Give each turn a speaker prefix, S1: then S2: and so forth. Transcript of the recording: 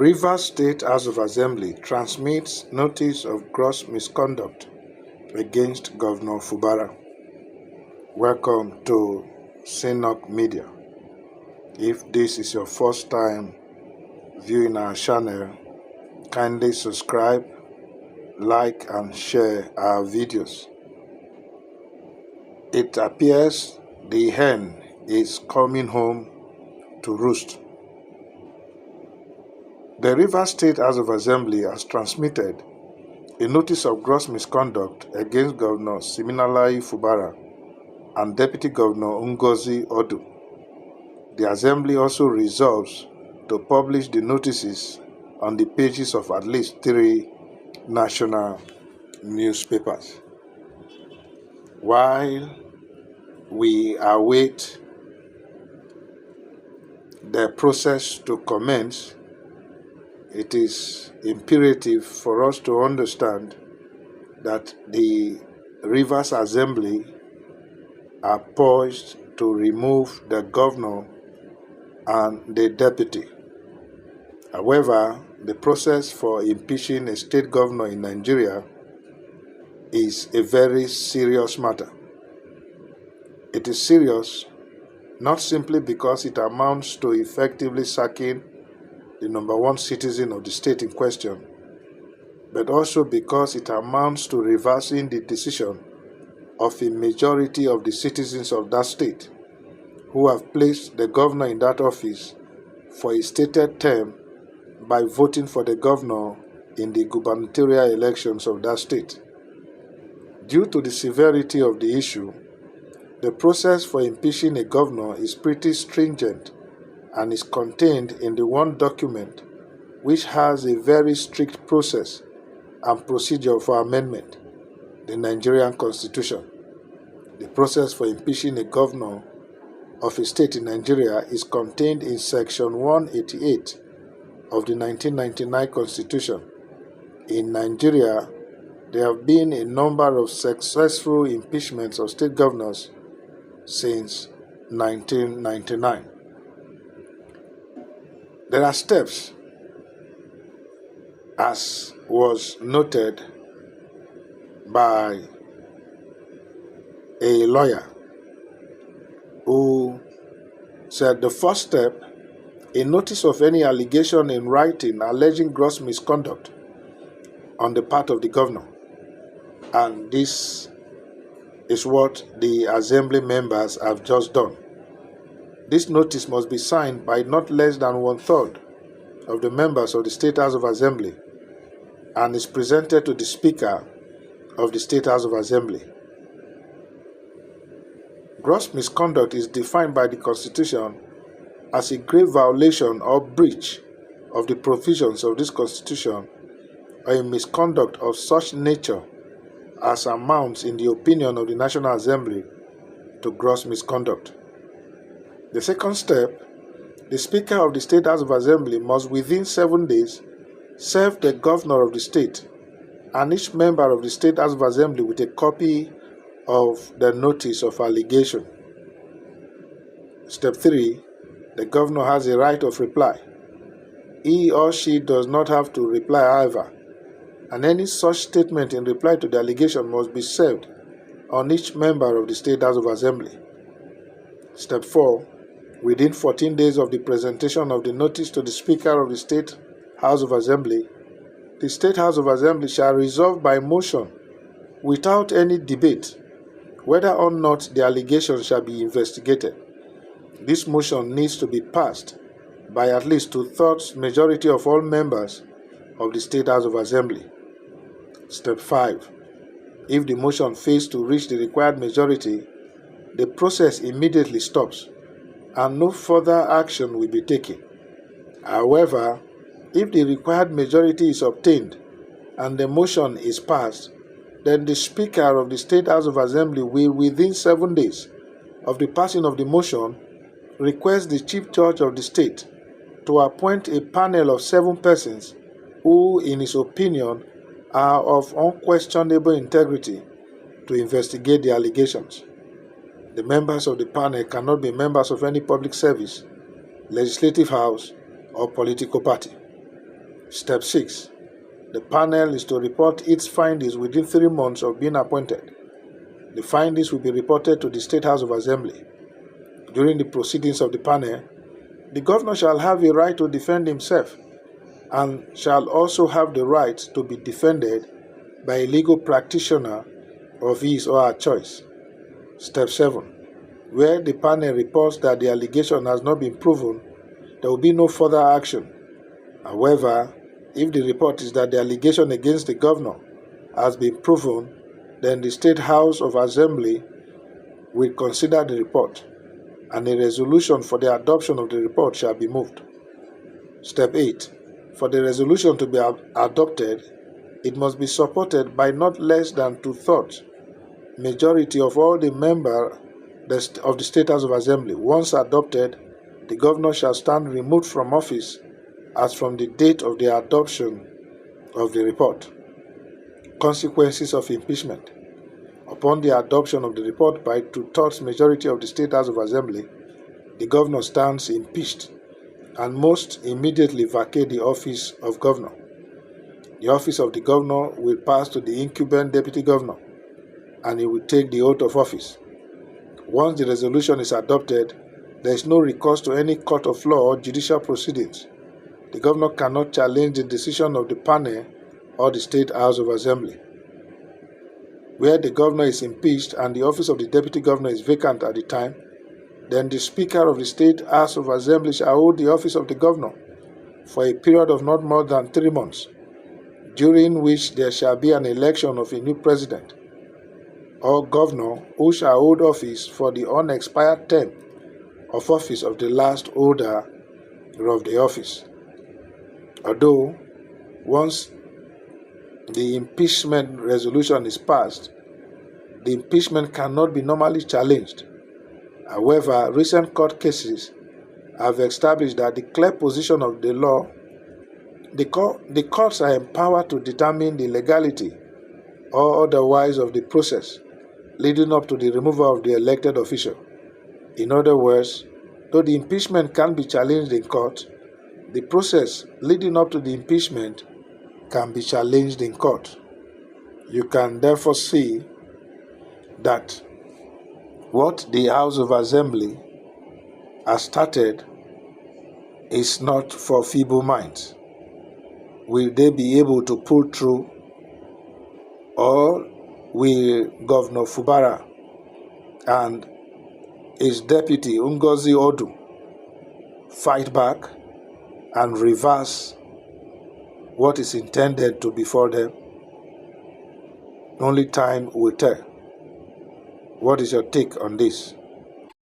S1: Rivers State House of Assembly transmits notice of gross misconduct against Governor Fubara. Welcome to Misconduct Media. If this is your first time viewing our channel, kindly subscribe, like and share our videos. It appears the hen is coming home to roost. The Rivers State House of Assembly has transmitted a notice of gross misconduct against Governor Siminalayi Fubara and Deputy Governor Ngozi Odu. The Assembly also resolves to publish the notices on the pages of at least 3 national newspapers. While we await the process to commence, it is imperative for us to understand that the Rivers Assembly are poised to remove the governor and the deputy. However, the process for impeaching a state governor in Nigeria is a very serious matter. It is serious not simply because it amounts to effectively sacking the number one citizen of the state in question, but also because it amounts to reversing the decision of a majority of the citizens of that state who have placed the governor in that office for a stated term by voting for the governor in the gubernatorial elections of that state. Due to the severity of the issue, the process for impeaching a governor is pretty stringent and is contained in the one document which has a very strict process and procedure for amendment, the Nigerian Constitution. The process for impeaching a governor of a state in Nigeria is contained in Section 188 of the 1999 Constitution. In Nigeria, there have been a number of successful impeachments of state governors since 1999. There are steps, as was noted by a lawyer who said the first step, a notice of any allegation in writing alleging gross misconduct on the part of the governor. And this is what the assembly members have just done. This notice must be signed by not less than 1/3 of the members of the State House of Assembly and is presented to the Speaker of the State House of Assembly. Gross misconduct is defined by the Constitution as a grave violation or breach of the provisions of this Constitution or a misconduct of such nature as amounts, in the opinion of the National Assembly, to gross misconduct. The second step, the Speaker of the State House of Assembly must within 7 days serve the governor of the state and each member of the State House of Assembly with a copy of the notice of allegation. Step 3, the governor has a right of reply. He or she does not have to reply, however, and any such statement in reply to the allegation must be served on each member of the State House of Assembly. Step 4, within 14 days of the presentation of the notice to the Speaker of the State House of Assembly, the State House of Assembly shall resolve by motion, without any debate, whether or not the allegation shall be investigated. This motion needs to be passed by at least 2/3 majority of all members of the State House of Assembly. Step 5, if the motion fails to reach the required majority, the process immediately stops and no further action will be taken. However, if the required majority is obtained and the motion is passed, then the Speaker of the State House of Assembly will, within 7 days of the passing of the motion, request the Chief Judge of the state to appoint a panel of 7 persons who, in his opinion, are of unquestionable integrity to investigate the allegations. The members of the panel cannot be members of any public service, legislative house, or political party. Step 6. The panel is to report its findings within 3 months of being appointed. The findings will be reported to the State House of Assembly. During the proceedings of the panel, the governor shall have a right to defend himself and shall also have the right to be defended by a legal practitioner of his or her choice. Step 7. Where the panel reports that the allegation has not been proven, there will be no further action. However, if the report is that the allegation against the governor has been proven, then the State House of Assembly will consider the report, and a resolution for the adoption of the report shall be moved. Step 8. For the resolution to be adopted, it must be supported by not less than 2/3 majority of all the members of the State House of Assembly. Once adopted, the governor shall stand removed from office as from the date of the adoption of the report. Consequences of impeachment. Upon the adoption of the report by 2/3 majority of the State House of Assembly, the governor stands impeached and must immediately vacate the office of governor. The office of the governor will pass to the incumbent deputy governor, and he will take the oath of office. Once the resolution is adopted, there is no recourse to any court of law or judicial proceedings. The governor cannot challenge the decision of the panel or the State House of Assembly. Where the governor is impeached and the office of the deputy governor is vacant at the time, then the Speaker of the State House of Assembly shall hold the office of the governor for a period of not more than 3 months, during which there shall be an election of a new president or governor who shall hold office for the unexpired term of office of the last holder of the office. Although, once the impeachment resolution is passed, the impeachment cannot be normally challenged. However, recent court cases have established that the clear position of the law, the courts are empowered to determine the legality or otherwise of the process leading up to the removal of the elected official. In other words, though the impeachment can be challenged in court, the process leading up to the impeachment can be challenged in court. You can therefore see that what the House of Assembly has started is not for feeble minds. Will they be able to pull through, or will Governor Fubara and his deputy Ngozi Odu fight back and reverse what is intended to befall them? Only time will tell. What is your take on this?